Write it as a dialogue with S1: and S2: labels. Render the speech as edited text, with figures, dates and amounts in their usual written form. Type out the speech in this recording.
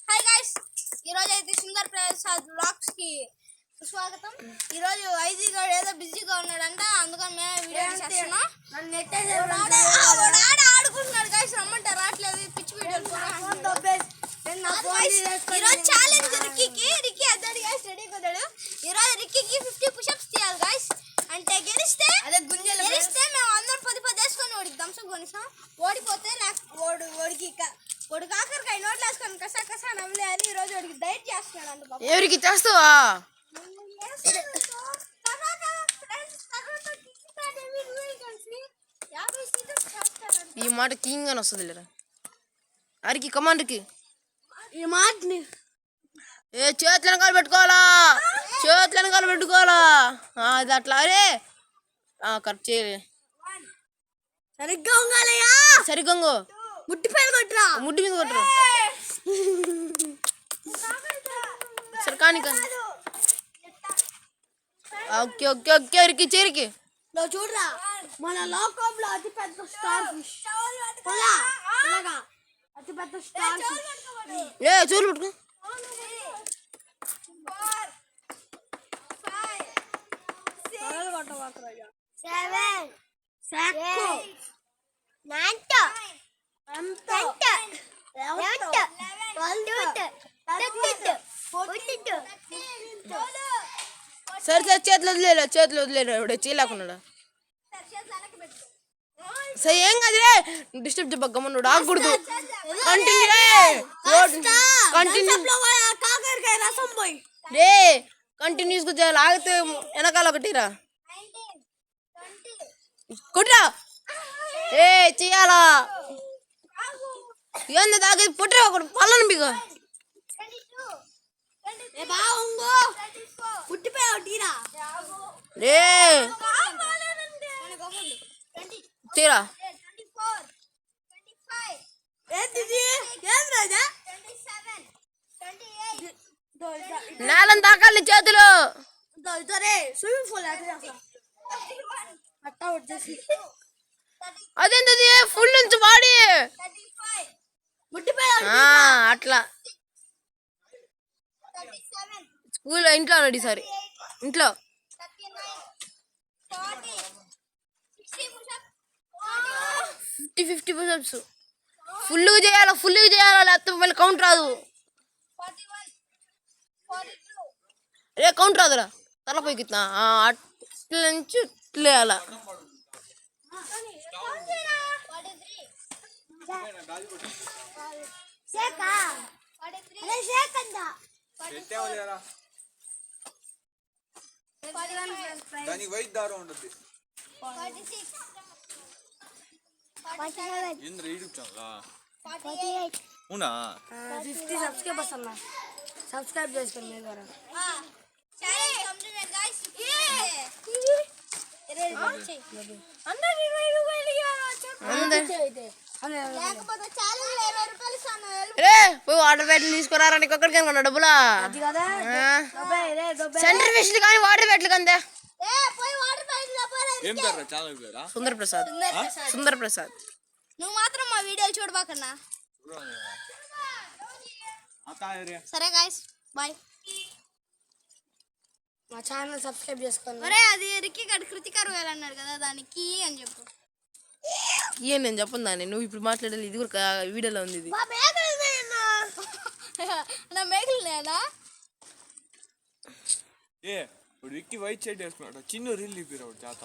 S1: Hi guys, ఈరోజు అయితే Sundar Prasad blogs కి స్వాగతం. ఈరోజు ఐజీ గారు ఏదో బిజీగా ఉన్నాడంట, అందుకని మేము వీడియో చేస్తున్నాం. ఆడుకుంటున్నాడు గైస్, రమ్మంటే రావట్లేదు. పిచ్చి వీడియోలు ఈరోజు ఛాలెంజ్ రిక్కీ అద్దాడు గైస్, రెడీ కుదాడు. ఈరోజు రిక్కీకి 50 పుషప్స్ తీయాలి గైస్. అంటే గెలిస్తే మేము అందరం 10 వేసుకొని వాడికి థమ్స్అప్ కొనిస్తాం. ఓడిపోతే వాడు కాకరకాయ నోట్లు వేసుకొని కసా నవ్వులే అని ఈరోజు వాడికి డైట్ చేస్తున్నాడు.
S2: ఎవరికి చేస్తావా? ఈ మాట కింగ్ అని వస్తుంది లేరా అరికి కమాండ్కి
S1: ఈ మాటని
S2: చేతులు వెనకాల పెట్టుకోవాలా, అది అట్లా. అరే కరెక్ట్ చేయలే,
S1: సరిగ్గా ఉండాలయ్యా.
S2: సరిగ్గా ముట్టి మీద కొట్టరా సరే కానీ ఓకే ఓకే ఓకే అరికి చేరికి
S1: చూడరా మన లోకంలో అతి పెద్ద స్టార్ ఫిష్, అతి పెద్ద స్టార్ ఫిష్.
S2: చూలు పట్టుకో. 7 సరే చేతులు వదిలేరు ఇప్పుడు చేయలేకున్నాడు. సరే ఏం కాదులే, డిస్టర్బ్ చెప్పమ్మన్నాడు, ఆగకూడదు. కంటిన్యూస్ గా చేయాలి, ఆగితే వెనకాల ఒకటిరా కొట్రా. చెయ్యాలా ఏంది తాగేది పుట్టరా ఒకటి పళ్ళను మీకు తీరా నేలం తాకాలి చేతులు. అదేంటది ఫుల్ నుంచి బాడీ అట్లా. స్కూల్ ఇంట్లో అన్నాడు ఈసారి, ఇంట్లో 50 పుషప్స్ ఫుల్గా చేయాలా లేకపోతే మళ్ళీ కౌంట్ రాదు. రే కౌంట్ రాదురా, తలపైకి అట్ల నుంచి ఇట్లేయాల.
S3: దానికి వైట్ దారం ఉంటుంది. ఏంద్ర యూట్యూబ్ ఛానల్ అవునా?
S1: 50 సబ్స్క్రైబర్స్ అన్నా, సబ్స్క్రైబ్ చేసుకోండి మీ ద్వారా.
S2: వాటర్ బ్యాట్లు తీసుకురారా, నీకు ఒక్కడికి అనుకున్నా డబ్బులా? సెంటర్ ఫిష్ కానీ వాటర్ బ్యాట్లు అంతే. సుందర్ ప్రసాద్.
S1: నువ్వు మాత్రం మా వీడియోలు చూడబాకన్నా. సరే గాయ్స్, బాయ్. మా ఛానల్ సబ్స్క్రైబ్ చేసుకోండి. అరే అది రిక్కీ గడ్ కృతికారు వెళ్ళన్నాడు కదా, దానికి అని చెప్పు.
S2: నేను చెప్పను దాన్ని, నువ్వు ఇప్పుడు మాట్లాడాలి. ఇది కూడా వీడియోలో ఉంది. ఇది
S1: నా మేకలున్నాయనా?
S3: విక్కీ వైట్ షర్ట్ వేసుకున్నాడు, చిన్న రీల్ ఇప్పిరాడు చేత.